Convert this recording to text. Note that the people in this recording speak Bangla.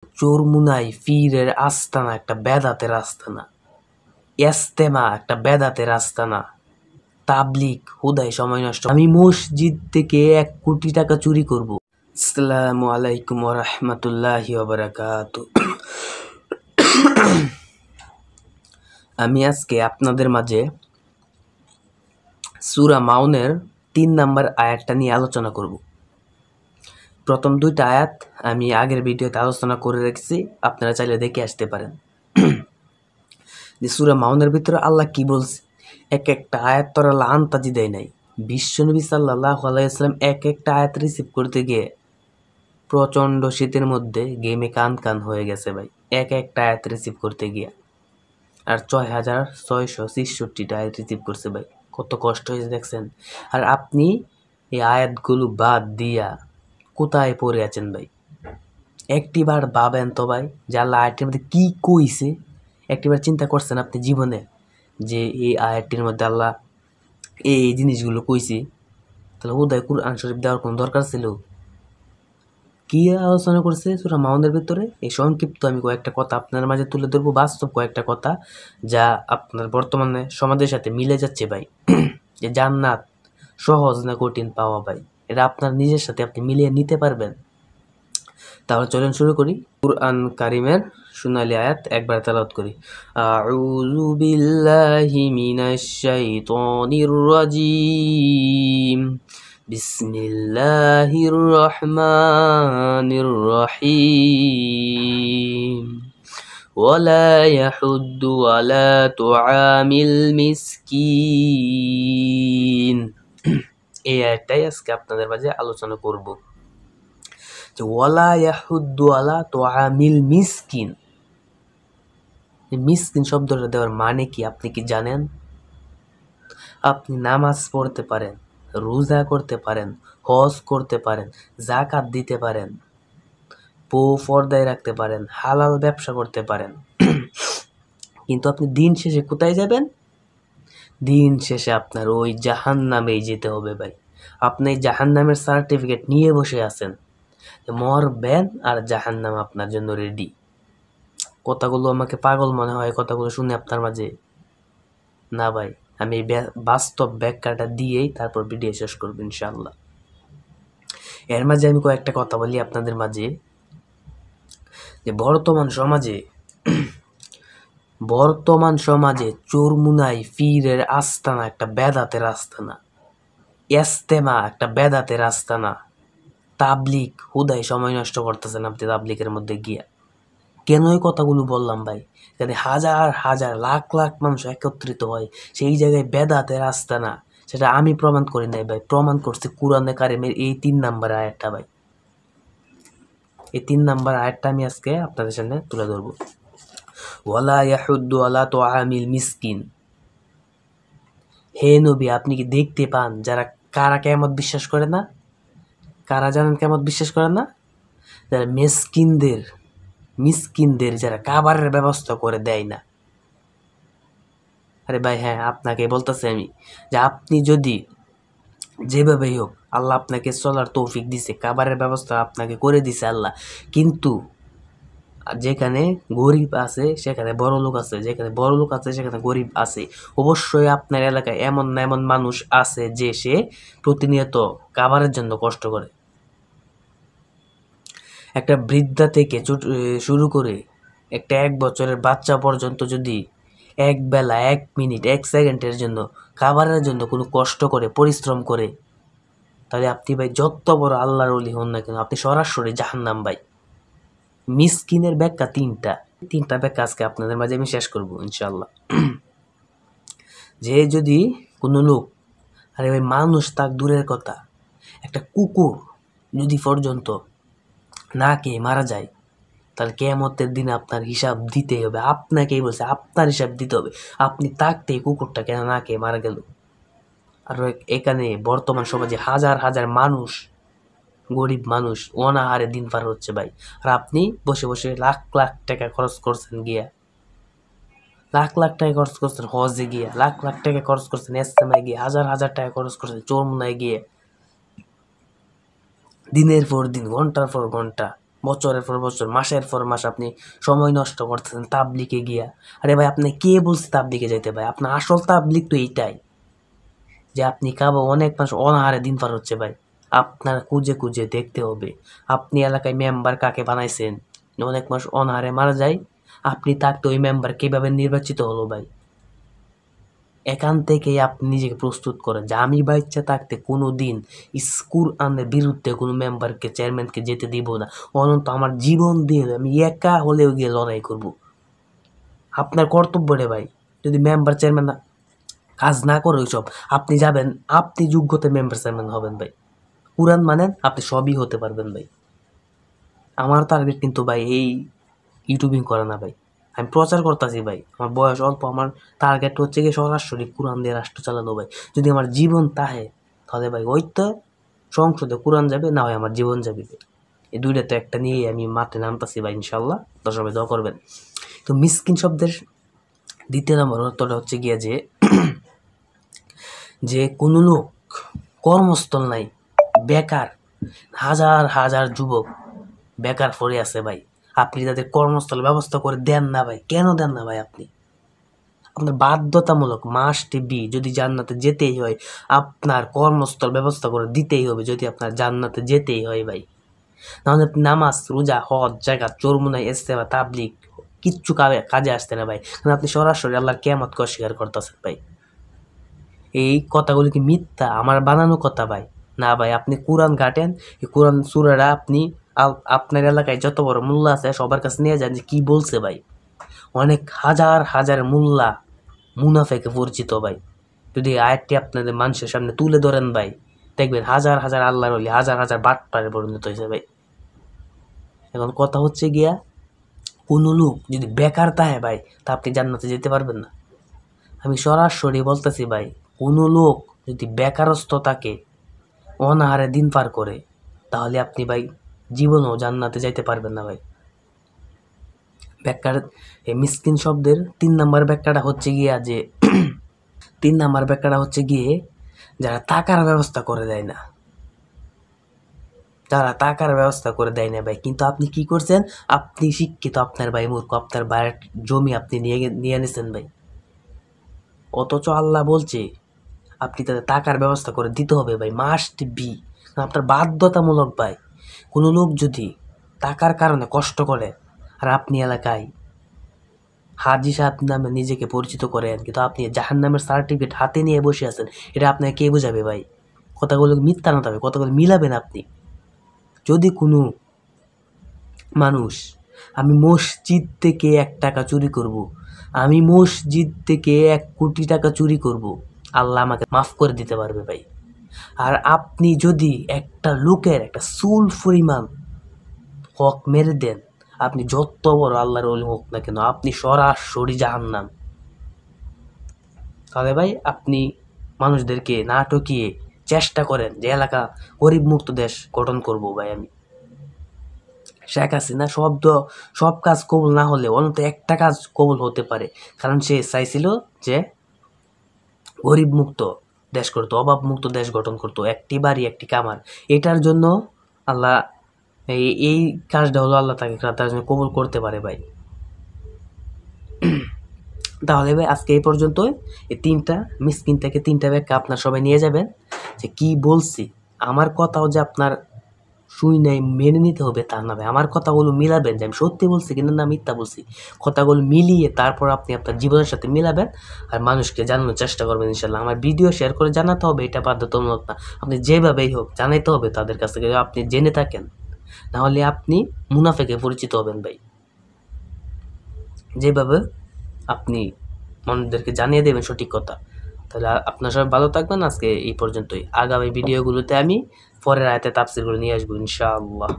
চরমুনাই পীরের আস্তানা একটা বেদাতের আস্তানা, ইস্তেমা একটা বেদাতের আস্তানা, তাবলিগ হুদাই সময় নষ্ট। আমি মসজিদ থেকে 1 কোটি টাকা চুরি করব। আসসালামু আলাইকুম ওয়া রাহমাতুল্লাহি ওয়া বারাকাতুহু। আমি আজকে আপনাদের মাঝে সূরা মাউনের 3 নম্বর আয়াতটা নিয়ে আলোচনা করব। প্রথম 2টা আয়াত আমি আগের ভিডিওতে আলোচনা করে রেখেছি, আপনারা চাইলে দেখে আসতে পারেন। যে সূরা মাউনের ভিতরে আল্লাহ কি বলছে, এক একটা আয়াত তোর আল্লাহ আন্তাজি দেয় নাই। বিশ্বনবী সাল্লাল্লাহু আলাইহি ওয়াসাল্লাম এক একটা আয়াত রিসিভ করতে গিয়ে প্রচণ্ড শীতের মধ্যে গেমে কান হয়ে গেছে ভাই, এক একটা আয়াত রিসিভ করতে গিয়া। আর 6666টা আয়াত রিসিভ করছে ভাই, কত কষ্ট হয়েছে দেখছেন। আর আপনি এই আয়াতগুলো বাদ দিয়া কোথায় পড়ে আছেন ভাই? একটিবার ভাবেন তো ভাই যে আল্লাহ আয়াতটির মধ্যে কি কইছে। একটিবার চিন্তা করছেন আপনি জীবনে যে এই আয়াতটির মধ্যে আল্লাহ এই জিনিসগুলো কইছে? তাহলে উদয় কুরআন শরীফ দেওয়ার কোনো দরকার ছিল? কি আলোচনা করছে সূরা মাউনের ভিতরে, এই সংক্ষিপ্ত আমি কয়েকটা কথা আপনার মাঝে তুলে ধরবো, বাস্তব কয়েকটা কথা যা আপনার বর্তমানে সমাজের সাথে মিলে যাচ্ছে ভাই। যে জান্নাত সহজ না কঠিন পাওয়া ভাই, এটা আপনার নিজের সাথে আপনি মিলিয়ে নিতে পারবেন। তাহলে চলেন শুরু করি। কুরআন কারিমের সোনালী আয়াত একবার তেলাওয়াত করি। আউযু বিল্লাহি মিনাশ শাইতানির রাজিম, বিসমিল্লাহির রহমানির রহিম, ওয়ালা ইয়াহুদ্দু আলা তুআমিল মিসকিন। এই আয়াতটাই আজকে আপনাদের মাঝে আলোচনা করব। যে ওয়ালা ইয়াহুদ্দু আলা তুআমিল মিসকিন, মিসকিন শব্দটা দেওয়ার মানে কি আপনি কি জানেন? আপনি নামাজ পড়তে পারেন, রোজা করতে পারেন, হজ করতে পারেন, যাকাত দিতে পারেন, বউ পর্দায় রাখতে পারেন, হালাল ব্যবসা করতে পারেন, কিন্তু আপনি দিন শেষে কোথায় যাবেন? দিন শেষে আপনার ওই জাহান্নামেই যেতে হবে ভাই। আপনি জাহান্নামের সার্টিফিকেট নিয়ে বসে আছেন, মরবেন আর জাহান্নাম আপনার জন্য রেডি। কথাগুলো আমাকে পাগল মনে হয় কথাগুলো শুনে আপনার মাঝে? না ভাই, আমি বাস্তব ব্যাখ্যাটা দিয়েই তারপর ভিডিও শেষ করবো ইনশাআল্লাহ। এর মাঝে আমি কয়েকটা কথা বলি আপনাদের মাঝে। যে বর্তমান সমাজে চরমুনাই পীরের আস্তানা একটা বেদাতের আস্তানা, ইস্তেমা একটা বেদাতের আস্তানা, তাবলিগ হুদাই সময় নষ্ট করতেছেন আপনি তাবলিগের মধ্যে গিয়া। কেন এই কথাগুলো বললাম ভাই? এখানে হাজার হাজার লাখ লাখ মানুষ একত্রিত হয়, সেই জায়গায় বেদাতের আস্তানা। সেটা আমি প্রমাণ করি নাই ভাই, প্রমাণ করছে কুরআনে কারিমের এই 3 নম্বর আয়াতটা ভাই। এই 3 নম্বর আয়াতটা আমি আজকে আপনাদের সামনে তুলে ধরবো। ওয়ালা ইয়াহুদ্দু আলা তুআমিল মিসকিন। হে নবী, আপনি কি দেখতে পান যারা কারা কিয়ামত বিশ্বাস করে না? কারা জানেন কিয়ামত বিশ্বাস করে না? যারা মিসকিনদের যারা খাবারের ব্যবস্থা করে দেয় না। আরে ভাই হ্যাঁ, আপনাকে বলতেছি আমি যে আপনি যদি যেভাবেই হোক আল্লাহ আপনাকে চলার তৌফিক দিছে, খাবারের ব্যবস্থা আপনাকে করে দিছে আল্লাহ, কিন্তু যেখানে গরিব আছে সেখানে বড় লোক আছে, যেখানে বড় লোক আছে সেখানে গরিব আছে। অবশ্যই আপনার এলাকায় এমন না এমন মানুষ আছে যে সে প্রতিনিয়ত খাবারের জন্য কষ্ট করে। একটা বৃদ্ধা থেকে শুরু করে একটা 1 বছরের বাচ্চা পর্যন্ত যদি এক বেলা 1 মিনিট 1 সেকেন্ডের জন্য খাবারের জন্য কোনো কষ্ট করে পরিশ্রম করে, তাহলে আপনি ভাই যত বড় আল্লাহর ওলি হন না কেন, আপনি সরাসরি জাহান্নাম ভাই। মিসকিনের ব্যাখ্যা 3টা ব্যাখ্যা আজকে আপনাদের মাঝে আমি শেষ করবো ইনশাআল্লাহ। যে যদি কোনো লোক, আরে ভাই মানুষ তাক দূরের কথা, একটা কুকুর যদি পর্যন্ত না খেয়ে মারা যায়, তাহলে কিয়ামতের দিন আপনার হিসাব দিতে হবে। আপনাকেই বলছে, আপনার হিসাব দিতে হবে। আপনি থাকতে কুকুরটা কেন না খেয়ে মারা গেল? আর এখানে বর্তমান সমাজে হাজার হাজার মানুষ, গরিব মানুষ অনাহারে দিন পার হচ্ছে ভাই। আর আপনি বসে বসে লাখ লাখ টাকা খরচ করছেন গিয়া, লাখ লাখ টাকা খরচ করছেন হজে গিয়ে, লাখ লাখ টাকা খরচ করছেন ইস্তেমায় গিয়ে, হাজার হাজার টাকা খরচ করছেন চরমুনায় গিয়ে, দিনের পর দিন ঘন্টার পর ঘন্টা বছরের পর বছর, মাসের পর মাস আপনি সময় নষ্ট করতেছেন তাবলিগে গিয়া। আরে ভাই, আপনি কে বলছে তাবলিগে যাইতে? ভাই আপনার আসল তাবলিগ তো এইটাই, যে আপনি কাবো অনেক মানুষ অনাহারে দিন পার হচ্ছে ভাই। আপনার খুঁজে খুঁজে দেখতে হবে আপনি এলাকায় মেম্বার কাকে বানাইছেন। অনেক মানুষ অনাহারে মারা যায়, আপনি থাকতে ওই মেম্বার কিভাবে নির্বাচিত হলো ভাই? এখান থেকেই আপনি নিজেকে প্রস্তুত করেন যে আমি বাচ্চা থাকতে কোনো দিন কুরআনের বিরুদ্ধে কোনো মেম্বারকে, চেয়ারম্যানকে যেতে দিব না। অনন্ত আমার জীবন দিয়ে আমি একা হলেও গিয়ে লড়াই করব। আপনার কর্তব্য রে ভাই। যদি মেম্বার চেয়ারম্যান কাজ না করে ওইসব, আপনি যাবেন, আপনি যোগ্যতা মেম্বার চেয়ারম্যান হবেন ভাই। কুরআন মানেন, আপনি সবই হতে পারবেন ভাই। আমার টার্গেট কিন্তু ভাই এই ইউটিউবিং করা না ভাই, আমি প্রচার করতেছি ভাই। আমার বয়স অল্প, আমার টার্গেট হচ্ছে গিয়ে সরাসরি কোরআন দিয়ে রাষ্ট্র চালানো ভাই। যদি আমার জীবন তাহে, তাহলে ভাই ওই তো সংসদে কোরআন যাবে, না হয় আমার জীবন যাবে। এই দুইটাতে একটা নিয়েই আমি মাঠে নামতাছি ভাই, ইনশাল্লাহ। তো সবাই দোয়া করবেন। তো মিসকিন শব্দের দ্বিতীয় নম্বর অর্থটা হচ্ছে গিয়া যে কোনো লোক কর্মস্থল নাই, বেকার, হাজার হাজার যুবক বেকার পড়ে আছে ভাই। আপনি তাদের কর্মস্থল ব্যবস্থা করে দেন না ভাই। কেন দেন না ভাই? আপনার বাধ্যতামূলক মাস্ট বি, যদি জান্নাতে যেতেই হয় আপনার কর্মস্থল ব্যবস্থা করে দিতেই হবে, যদি আপনার জান্নাতে যেতেই হয় ভাই। নাহলে আপনি নামাজ, রোজা, হজ, জাকাত, চরমুনাই, ইস্তেগফার, তাবলীগ কিচ্ছু কাজে আসতে না ভাই। কারণ আপনি সরাসরি আল্লাহর কিয়ামতকে অস্বীকার করতেছেন ভাই। এই কথাগুলি কি মিথ্যা, আমার বানানো কথা ভাই? না ভাই, আপনি কোরআন ঘাটেন, এই কোরআন সূরাটা আপনি আপনার এলাকায় যত বড় মোল্লা আছে সবার কাছে নিয়ে যান যে কি বলছে ভাই। অনেক হাজার হাজার মোল্লা মুনাফেকে পরিচিত ভাই। যদি আয়াতটি আপনাদের মানুষের সামনে তুলে ধরেন ভাই, দেখবেন হাজার হাজার আল্লাহর ওলি হাজার হাজার বাটপারে পরিণত হয়েছে ভাই। এখন কথা হচ্ছে গিয়া, কোনো লোক যদি বেকার থাকে ভাই, তা আপনি জান্নাতে যেতে পারবেন না। আমি সরাসরি বলতেছি ভাই, কোনো লোক যদি বেকারস্থ থাকে, অনাহারে দিন পার করে, তাহলে আপনি ভাই জীবনেও জান্নাতে যাইতে পারবেন না ভাই। ব্যাখ্যার এই মিসকিন শব্দের 3 নাম্বার ব্যাখ্যাটা হচ্ছে গিয়া যে 3 নাম্বার ব্যাখ্যাটা হচ্ছে গিয়ে যারা টাকার ব্যবস্থা করে দেয় না, যারা টাকার ব্যবস্থা করে দেয় না ভাই। কিন্তু আপনি কি করছেন? আপনি শিক্ষিত, আপনার ভাই মূর্খ, আপনার ভাইয়ের জমি আপনি নিয়ে নিছেন ভাই। অথচ আল্লাহ বলছে আপনি তাদের টাকার ব্যবস্থা করে দিতে হবে ভাই, মাস্ট বি, আপনার বাধ্যতামূলক ভাই। কোনো লোক যদি টাকার কারণে কষ্ট করে, আর আপনি এলাকায় হাজি সাহেব নামে নিজেকে পরিচিত করেন, কিন্তু আপনি জাহান্নামের সার্টিফিকেট হাতে নিয়ে বসে আছেন, এটা আপনাকে কে বোঝাবে ভাই? কথাগুলো মিথ্যা না, তবে কথাগুলো মিলাবেন আপনি। যদি কোনো মানুষ, আমি মসজিদ থেকে 1 টাকা চুরি করব, আমি মসজিদ থেকে 1 কোটি টাকা চুরি করব, আল্লাহ আমাকে মাফ করে দিতে পারবে ভাই। আর আপনি যদি একটা লোকের একটা চুল পরিমাণ হক মেরে দেন, আপনি যত বড় আল্লাহর ওলি হোক না কেন, আপনি সরাসরি জাহান্নাম। তাহলে ভাই আপনি মানুষদেরকে না ঠকিয়ে চেষ্টা করেন যে এলাকা গরিব মুক্ত দেশ গঠন করব ভাই। আমি শেখ হাসিনা সব কাজ কবুল না হলে অন্তত একটা কাজ কবুল হতে পারে, কারণ সে চাইছিল যে গরিব মুক্ত দেশ করতো, অভাব মুক্ত দেশ গঠন করতো, একটি বাড়ি একটি কামার। এটার জন্য আল্লাহ এই কাজটা হলো আল্লাহ তাকে তার জন্য কবুল করতে পারে ভাই। তাহলে ভাই আজকে এই পর্যন্তই। এই 3টা মিসকিন থেকে 3টা ব্যাখ্যা আপনার সবাই নিয়ে যাবেন যে কি বলছি। আমার কথাও যে আপনার শুই নাই মেনে নিতে হবে তা না ভাই। আমার কথাগুলো মিলাবেন যে আমি সত্যি বলছি কিনা না মিথ্যা বলছি, কথাগুলো মিলিয়ে তারপর আপনি আপনার জীবনের সাথে মিলাবেন আর মানুষকে জানানোর চেষ্টা করবেন ইনশাল্লাহ। আমার ভিডিও শেয়ার করে জানাতে হবে, এটা বাধ্যতামূলক না। আপনি যেভাবেই হোক জানাইতে হবে তাদের কাছ থেকে, আপনি জেনে থাকেন, নাহলে আপনি মুনাফেকে পরিচিত হবেন ভাই। যেভাবে আপনি মানুষদেরকে জানিয়ে দেবেন সঠিক কথা। তাহলে আপনারা সবাই ভালো থাকবেন। আজকে এই পর্যন্তই। আগামী ভিডিওগুলোতে আমি পরের আয়াতে তাফসীরগুলো নিয়ে আসবো ইনশাআল্লাহ।